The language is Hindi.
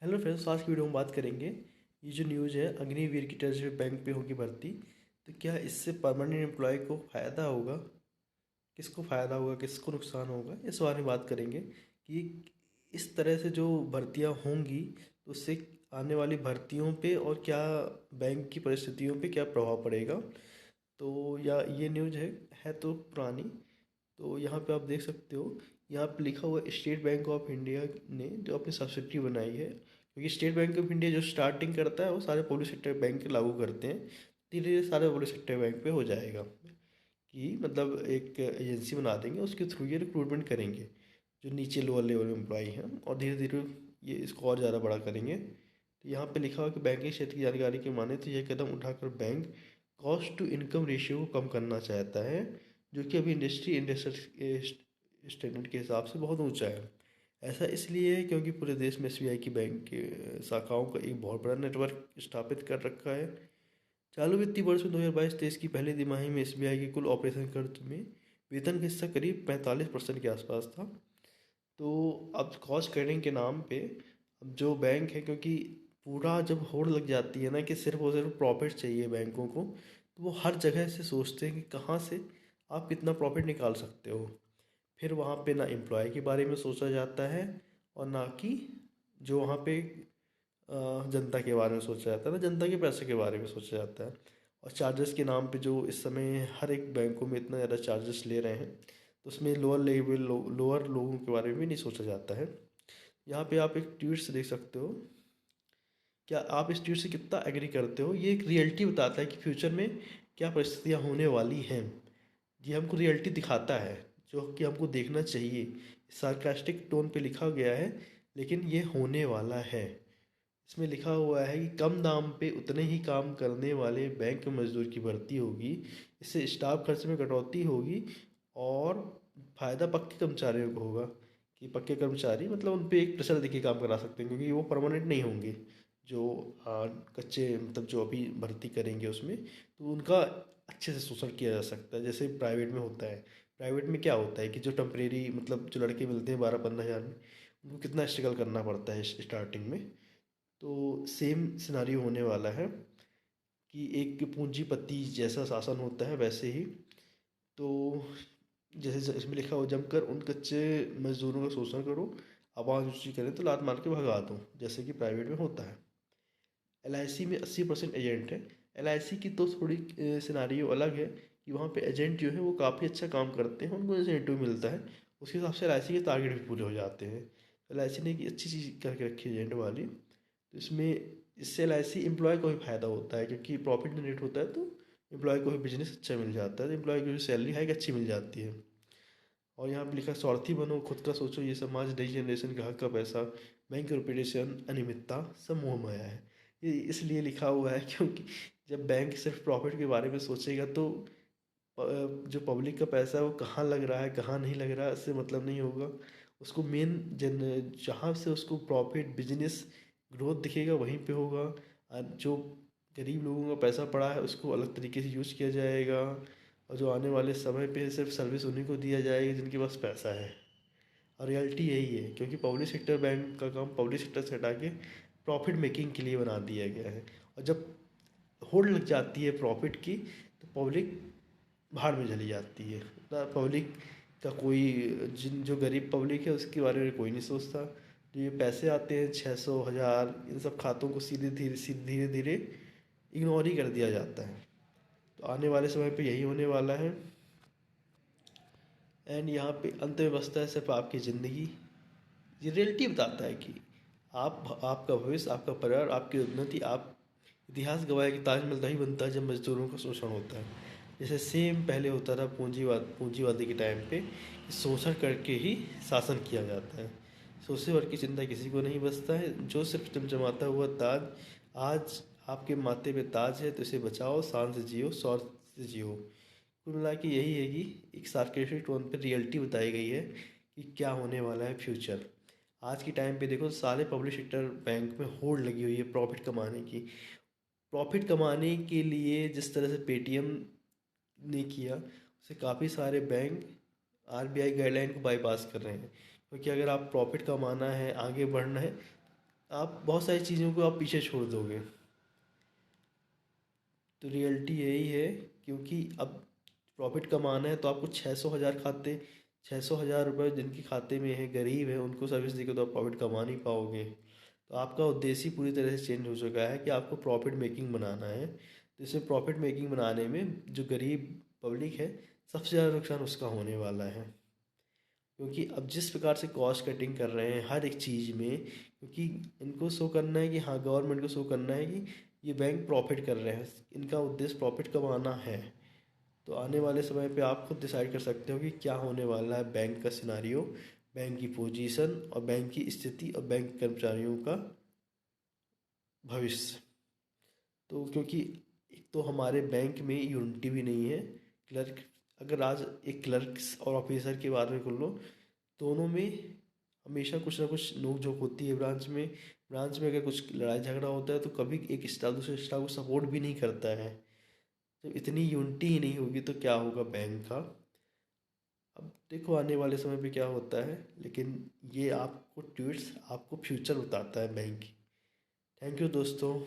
हेलो फ्रेंड्स, आज की वीडियो में बात करेंगे। ये जो न्यूज़ है, अग्निवीर की तरह से बैंक पे होगी भर्ती। तो क्या इससे परमानेंट एम्प्लॉय को फ़ायदा होगा? किसको फ़ायदा होगा, किसको नुकसान होगा, इस बारे में बात करेंगे कि इस तरह से जो भर्तियां होंगी तो उससे आने वाली भर्तियों पे और क्या बैंक की परिस्थितियों पे क्या प्रभाव पड़ेगा। तो या ये न्यूज़ है तो पुरानी। तो यहाँ पे आप देख सकते हो, यहाँ पे लिखा हुआ है स्टेट बैंक ऑफ इंडिया ने जो अपनी सब्सिडी बनाई है, क्योंकि स्टेट बैंक ऑफ इंडिया जो स्टार्टिंग करता है वो सारे पब्लिक सेक्टर बैंक लागू करते हैं। धीरे धीरे सारे पब्लिक सेक्टर बैंक पे हो जाएगा कि मतलब एक एजेंसी बना देंगे, उसके थ्रू ये रिक्रूटमेंट करेंगे जो नीचे लोअर लेवल एम्प्लॉई हैं, और धीरे धीरे ये इसको और ज़्यादा बड़ा करेंगे। तो यहाँ पे लिखा हुआ कि बैंकिंग क्षेत्र की जानकारी के माने तो यह कदम उठाकर bank cost to income ratio को कम करना चाहता है, जो कि अभी इंडस्ट्री स्टैंडर्ड के हिसाब से बहुत ऊंचा है। ऐसा इसलिए है क्योंकि पूरे देश में एसबीआई की बैंक के शाखाओं का एक बहुत बड़ा नेटवर्क स्थापित कर रखा है। चालू वित्तीय वर्ष में 2022-23 की पहली तिमाही में एसबीआई के कुल ऑपरेशन खर्च में वेतन का हिस्सा करीब 45% के आसपास था। तो अब कॉस्ट कटिंग के नाम पे अब जो बैंक है, क्योंकि पूरा जब होड़ लग जाती है ना कि सिर्फ और सिर्फ प्रॉफिट चाहिए बैंकों को, तो वो हर जगह से सोचते हैं कि कहाँ से आप कितना प्रॉफिट निकाल सकते हो। फिर वहाँ पे ना एम्प्लॉय के बारे में सोचा जाता है और ना कि जो वहाँ पे जनता के बारे में सोचा जाता है, ना जनता के पैसे के बारे में सोचा जाता है। और चार्जेस के नाम पे जो इस समय हर एक बैंकों में इतना ज़्यादा चार्जेस ले रहे हैं, तो उसमें लोअर लेवल लोअर लोगों के बारे में भी नहीं सोचा जाता है। यहाँ पे आप एक ट्वीट से देख सकते हो। क्या आप इस ट्वीट से कितना एग्री करते हो? ये एक रियलिटी बताता है कि फ्यूचर में क्या परिस्थितियाँ होने वाली हैं। ये हमको रियलिटी दिखाता है जो कि हमको देखना चाहिए। सार्कास्टिक टोन पे लिखा गया है, लेकिन ये होने वाला है। इसमें लिखा हुआ है कि कम दाम पे उतने ही काम करने वाले बैंक मजदूर की भर्ती होगी। इससे स्टाफ खर्च में कटौती होगी और फायदा पक्के कर्मचारियों को होगा। कि पक्के कर्मचारी मतलब उन पे एक प्रेशर देके काम करा सकते हैं, क्योंकि वो परमानेंट नहीं होंगे। जो कच्चे मतलब जो अभी भर्ती करेंगे उसमें, तो उनका अच्छे से शोषण किया जा सकता है, जैसे प्राइवेट में होता है। प्राइवेट में क्या होता है कि जो टेम्परेरी मतलब जो लड़के मिलते हैं 12-15 हज़ार में, उनको कितना स्ट्रगल करना पड़ता है स्टार्टिंग में। तो सेम सिनारियो होने वाला है कि एक पूंजीपति जैसा शासन होता है वैसे ही। तो जैसे इसमें लिखा हो, जमकर उन कच्चे मजदूरों का शोषण करो, आवाज़ ऊँची करें तो लात मार के भगा दो, जैसे कि प्राइवेट में होता है। एलआईसी में 80% एजेंट है। एलआईसी की तो थोड़ी सिनारियो अलग है कि वहाँ पे एजेंट जो है वो काफ़ी अच्छा काम करते हैं, उनको इंसेंटिव मिलता है। उसके हिसाब से एलआईसी के टारगेट भी पूरे हो जाते हैं। एलआईसी ने एक अच्छी चीज़ करके रखी है एजेंट वाली। तो इसमें इससे एलआईसी एम्प्लॉय को भी फ़ायदा होता है, क्योंकि प्रॉफिट जनरेट होता है तो एम्प्लॉय को भी बिजनेस अच्छा मिल जाता है, तो एम्प्लॉय की भी सैलरी हाइक अच्छी मिल जाती है। और यहाँ पे लिखा है, स्वार्थी बनो, खुद का सोचो, ये समाज नई जनरेशन का हक का पैसा, बैंक रेपुटेशन, अनियमितता, सब मोह माया है। ये इसलिए लिखा हुआ है क्योंकि जब बैंक सिर्फ प्रॉफिट के बारे में सोचेगा तो जो पब्लिक का पैसा है वो कहाँ लग रहा है कहाँ नहीं लग रहा है इससे मतलब नहीं होगा। उसको मेन जन जहाँ से उसको प्रॉफिट बिजनेस ग्रोथ दिखेगा वहीं पे होगा। जो गरीब लोगों का पैसा पड़ा है उसको अलग तरीके से यूज किया जाएगा, और जो आने वाले समय पे सिर्फ सर्विस उन्हीं को दिया जाएगी जिनके पास पैसा है। और रियलिटी यही है, क्योंकि पब्लिक सेक्टर बैंक का काम पब्लिक सेक्टर से हटा के प्रॉफिट मेकिंग के लिए बना दिया गया है। और जब होड़ लग जाती है प्रॉफिट की, तो पब्लिक भाड़ में चली जाती है ना। पब्लिक का कोई जिन जो गरीब पब्लिक है उसके बारे में कोई नहीं सोचता। तो ये पैसे आते हैं 600 1000, इन सब खातों को धीरे धीरे इग्नोर ही कर दिया जाता है। तो आने वाले समय पे यही होने वाला है। एंड यहाँ पे अंत में बचता है सिर्फ आपकी ज़िंदगी। ये रियलिटी बताता है कि आप आपका भविष्य, आपका परिवार, आपकी उन्नति, आप इतिहास गवाह है कि ताजमहल तभी बनता है जब मजदूरों का शोषण होता है। जैसे सेम पहले होता था पूंजीवादी के टाइम पे, शोषण करके ही शासन किया जाता है। शोषे वर्ग की चिंता किसी को नहीं बचता है, जो सिर्फ चमचमाता हुआ ताज आज आपके माथे पे ताज है, तो इसे बचाओ, शान से जियो, शौर्य से जियो। कुल मिला के यही है कि एक सार्केस्टिक टोन पर रियलिटी बताई गई है कि क्या होने वाला है फ्यूचर। आज के टाइम पे देखो, सारे पब्लिक सेक्टर बैंक में होड़ लगी हुई है प्रॉफिट कमाने की। प्रॉफिट कमाने के लिए जिस तरह से पेटीएम ने किया, उससे काफ़ी सारे बैंक आरबीआई गाइडलाइन को बाईपास कर रहे हैं। क्योंकि अगर आप प्रॉफिट कमाना है, आगे बढ़ना है, आप बहुत सारी चीज़ों को आप पीछे छोड़ दोगे। तो रियलिटी यही है, क्योंकि अब प्रॉफिट कमाना है तो आपको 600,000 खाते, 600,000 रुपये जिनके खाते में है, गरीब है, उनको सर्विस देकर तो आप प्रॉफिट कमा नहीं पाओगे। तो आपका उद्देश्य ही पूरी तरह से चेंज हो चुका है कि आपको प्रॉफिट मेकिंग बनाना है। तो इसमें प्रॉफिट मेकिंग बनाने में जो गरीब पब्लिक है, सबसे ज़्यादा नुकसान उसका होने वाला है। क्योंकि अब जिस प्रकार से कॉस्ट कटिंग कर रहे हैं हर एक चीज़ में, क्योंकि इनको शो करना है कि हाँ, गवर्नमेंट को शो करना है कि ये बैंक प्रॉफिट कर रहे हैं, इनका उद्देश्य प्रॉफिट कमाना है। तो आने वाले समय पे आप खुद डिसाइड कर सकते हो कि क्या होने वाला है बैंक का सिनारियो, बैंक की पोजीशन और बैंक की स्थिति और बैंक कर्मचारियों का भविष्य। तो क्योंकि एक तो हमारे बैंक में यूनिटी भी नहीं है। क्लर्क, अगर आज एक क्लर्क और ऑफिसर की बात में कर लो, दोनों में हमेशा कुछ ना कुछ नोक झोंक होती है। ब्रांच में अगर कुछ लड़ाई झगड़ा होता है तो कभी एक स्टाफ दूसरे स्टाफ को सपोर्ट भी नहीं करता है। जब इतनी यूनिटी ही नहीं होगी तो क्या होगा बैंक का। अब देखो आने वाले समय पे क्या होता है, लेकिन ये आपको ट्वीट्स आपको फ्यूचर बताता है बैंक की। थैंक यू दोस्तों।